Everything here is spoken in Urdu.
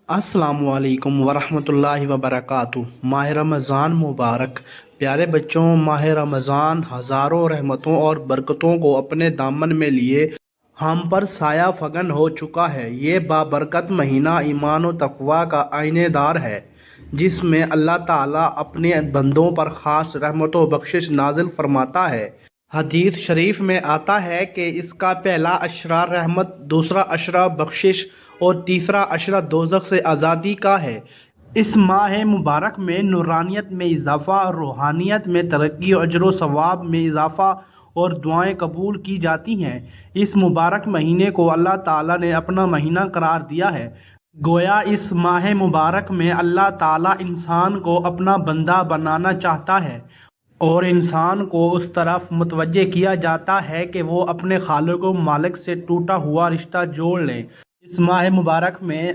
السلام علیکم ورحمۃ اللہ وبرکاتہ۔ ماہ رمضان مبارک۔ پیارے بچوں، ماہ رمضان ہزاروں رحمتوں اور برکتوں کو اپنے دامن میں لیے ہم پر سایہ فگن ہو چکا ہے۔ یہ بابرکت مہینہ ایمان و تقوی کا آئینہ دار ہے، جس میں اللہ تعالیٰ اپنے بندوں پر خاص رحمت و بخشش نازل فرماتا ہے۔ حدیث شریف میں آتا ہے کہ اس کا پہلا عشرہ رحمت، دوسرا عشرہ بخشش اور تیسرا عشرہ دوزخ سے آزادی کا ہے۔ اس ماہ مبارک میں نورانیت میں اضافہ، روحانیت میں ترقی، اجر و ثواب میں اضافہ اور دعائیں قبول کی جاتی ہیں۔ اس مبارک مہینے کو اللہ تعالیٰ نے اپنا مہینہ قرار دیا ہے۔ گویا اس ماہ مبارک میں اللہ تعالیٰ انسان کو اپنا بندہ بنانا چاہتا ہے اور انسان کو اس طرف متوجہ کیا جاتا ہے کہ وہ اپنے خالق و مالک سے ٹوٹا ہوا رشتہ جوڑ لیں۔ اس ماہ مبارک میں